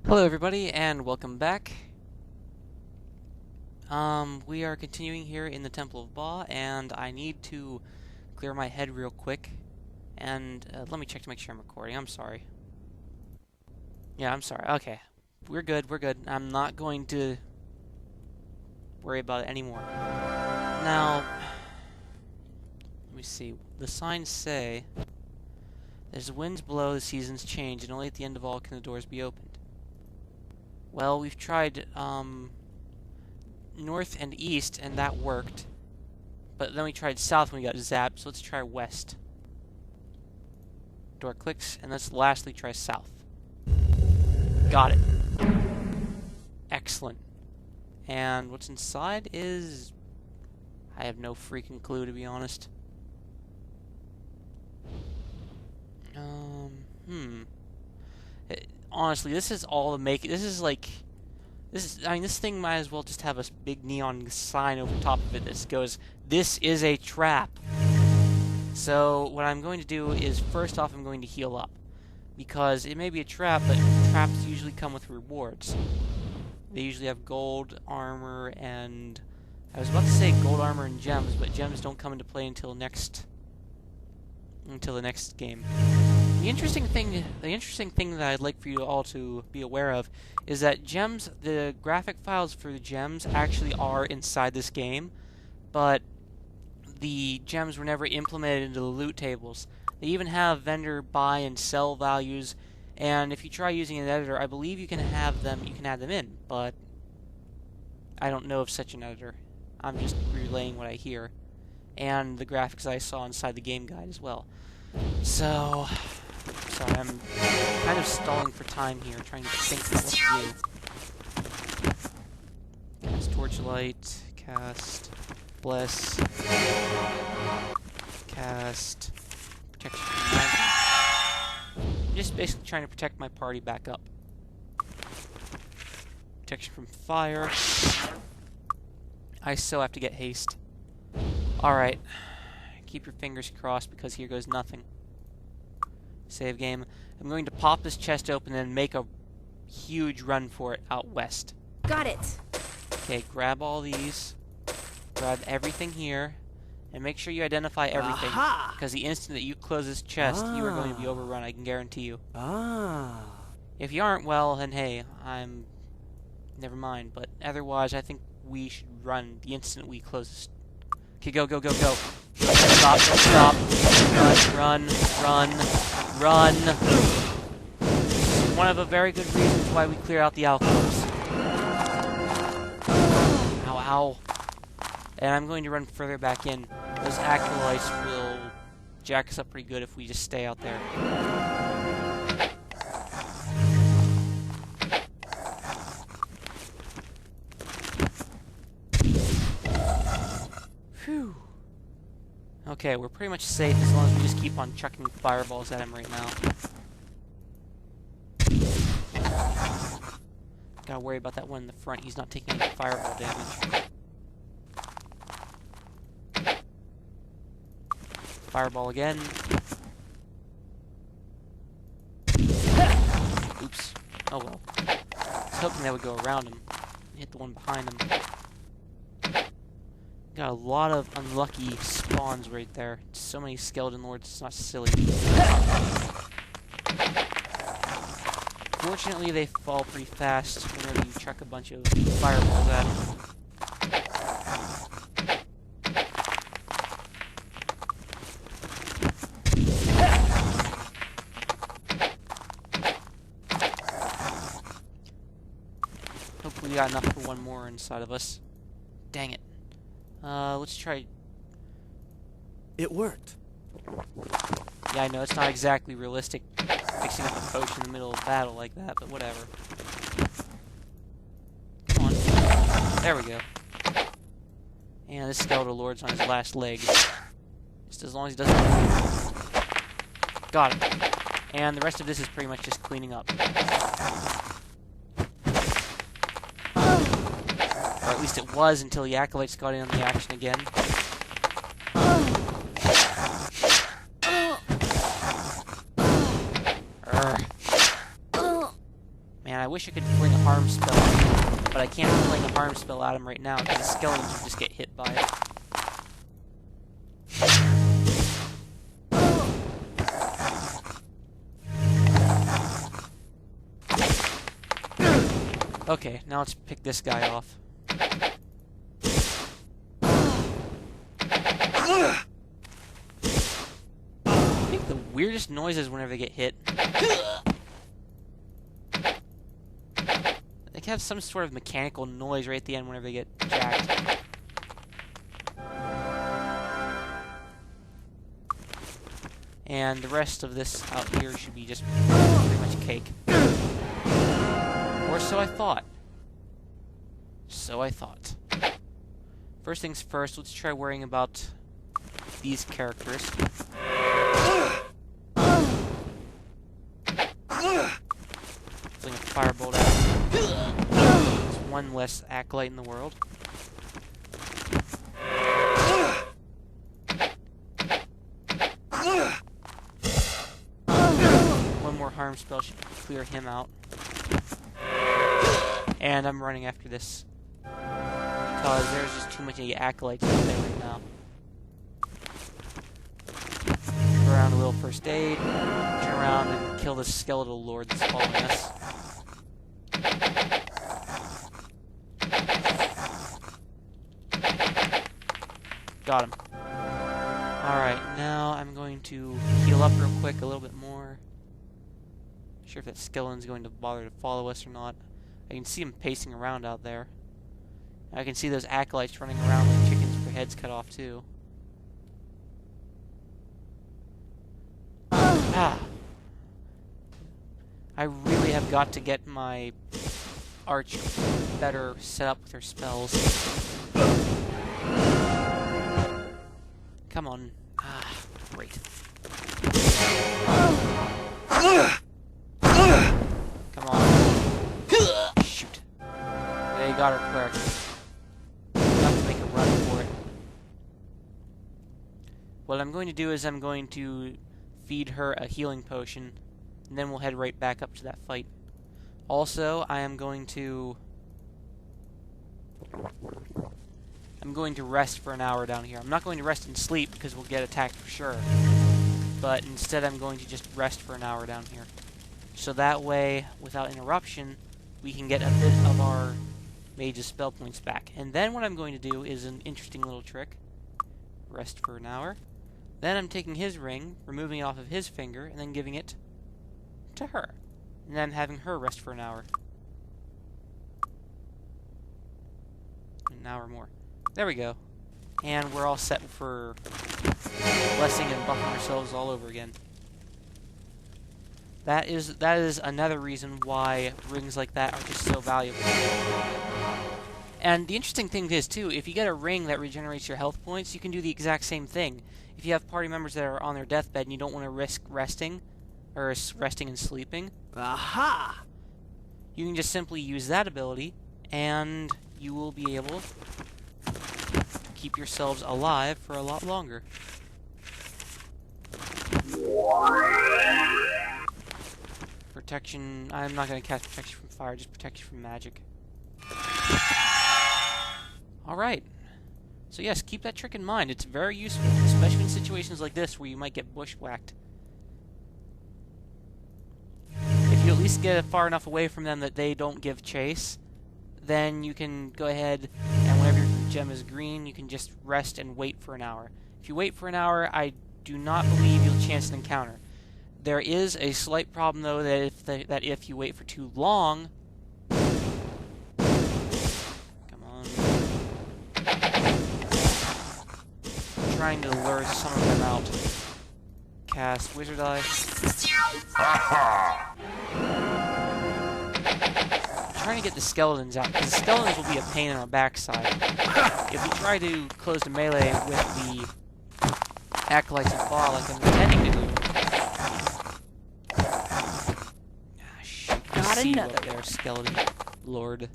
Hello everybody and welcome back. We are continuing here in the Temple of Ba, and I need to clear my head real quick. And let me check to make sure I'm recording. I'm sorry. Yeah, I'm sorry. Okay. We're good, we're good. I'm not going to worry about it anymore. Now, let me see. The signs say, "As winds blow, the seasons change, and only at the end of all can the doors be opened." Well, we've tried, north and east, and that worked. But then we tried south and we got zapped, so let's try west. Door clicks, and let's lastly try south. Got it. Excellent. And what's inside is... I have no freaking clue, to be honest. Honestly, this is all to make... This is like... I mean, this thing might as well just have a big neon sign over top of it that goes, "This is a trap." So, what I'm going to do is, first off, I'm going to heal up. Because it may be a trap, but traps usually come with rewards. They usually have gold, armor, and... I was about to say gold, armor, and gems, but gems don't come into play until the next game. The interesting thing that I'd like for you all to be aware of is that gems, the graphic files for the gems actually are inside this game, but the gems were never implemented into the loot tables. They even have vendor buy and sell values, and if you try using an editor, I believe you can add them in, but I don't know of such an editor. I'm just relaying what I hear, and the graphics I saw inside the game guide as well. So... Sorry, I'm kind of stalling for time here, trying to think about what to do. Cast Torchlight, cast Bless, cast Protection from Magic. I'm just basically trying to protect my party back up. Protection from Fire. I so have to get haste. Alright. Keep your fingers crossed, because here goes nothing. Save game. I'm going to pop this chest open and make a huge run for it out west. Got it. Okay, grab all these. Grab everything here. And make sure you identify everything. Aha! Because the instant that you close this chest, you are going to be overrun, I can guarantee you. If you aren't, well, then hey, never mind. But otherwise, I think we should run the instant we close this. Okay, go, go, go, go. Stop, stop. Run, run, run. Run! One of the very good reasons why we clear out the alcoves. Ow, ow. And I'm going to run further back in. Those acolytes will jack us up pretty good if we just stay out there. Phew. Okay, we're pretty much safe as long as we just keep on chucking fireballs at him right now. Gotta worry about that one in the front. He's not taking any fireball damage. Fireball again. Oops. Oh well. I was hoping that would go around him. Hit the one behind him. Got a lot of unlucky spawns right there. So many skeleton lords, it's not silly. Fortunately, they fall pretty fast whenever you chuck a bunch of fireballs at them. Hopefully we got enough for one more inside of us. Dang it. Let's try... It worked. Yeah, I know, it's not exactly realistic mixing up a potion in the middle of battle like that, but whatever. Come on. There we go. And this Skeletal Lord's on his last leg. Just as long as he doesn't move. Got it. And the rest of this is pretty much just cleaning up. Or at least it was until the Acolytes got in on the action again. Man, And I wish I could fling a harm spell, but I can't fling a harm spell at him right now because the skeletons would just get hit by it. Okay, now let's pick this guy off. They make the weirdest noises whenever they get hit. They have some sort of mechanical noise right at the end whenever they get jacked. And the rest of this out here should be just pretty much cake. Or so I thought. So I thought. First things first, let's try worrying about these characters. Fling a firebolt at him. There's one less acolyte in the world. One more harm spell should clear him out. And I'm running after this because there's just too many acolytes out there right now. Go around a little first aid, turn around and kill this skeletal lord that's following us. Got him. Alright, now I'm going to heal up real quick a little bit more. Not sure if that skeleton's going to bother to follow us or not. I can see him pacing around out there. I can see those acolytes running around like chickens with their heads cut off too. Ah! I really have got to get my arch better set up with her spells. Come on. Ah, great. Come on. Shoot. They got her cleric. Enough to make a run for it. What I'm going to do is I'm going to feed her a healing potion, and then we'll head right back up to that fight. Also, I'm going to rest for an hour down here. I'm not going to rest and sleep because we'll get attacked for sure. But instead I'm going to just rest for an hour down here. So that way, without interruption, we can get a bit of our mage's spell points back. And then what I'm going to do is an interesting little trick. Rest for an hour. Then I'm taking his ring, removing it off of his finger, and then giving it to her. And then having her rest for an hour. An hour more. There we go. And we're all set for blessing and buffing ourselves all over again. That is another reason why rings like that are just so valuable. And the interesting thing is, too, if you get a ring that regenerates your health points, you can do the exact same thing. If you have party members that are on their deathbed and you don't want to risk resting, or resting and sleeping, Aha! you can just simply use that ability, and you will be able to keep yourselves alive for a lot longer. Protection, I'm not going to cast protection from fire, just protection from magic. Alright. So yes, keep that trick in mind. It's very useful, especially in situations like this where you might get bushwhacked. If you at least get far enough away from them that they don't give chase, then you can go ahead and whenever your gem is green, you can just rest and wait for an hour. If you wait for an hour, I do not believe you'll chance an encounter. There is a slight problem, though, that if you wait for too long... Come on. I'm trying to lure some of them out. Cast Wizard Eye. I'm trying to get the skeletons out, because the skeletons will be a pain in our backside. If we try to close the melee with the acolytes and fall like I'm intending to do... Got See you another. up there, skeleton lord.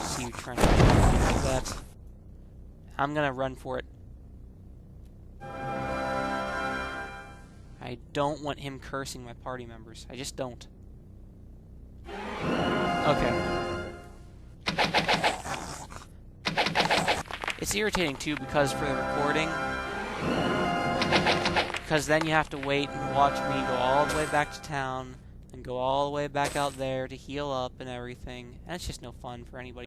See you trying to do like that. I'm gonna run for it. I I don't want him cursing my party members. I just don't. Okay. It's irritating too because for the recording, because then you have to wait and watch me go all the way back to town and go all the way back out there to heal up and everything, and it's just no fun for anybody.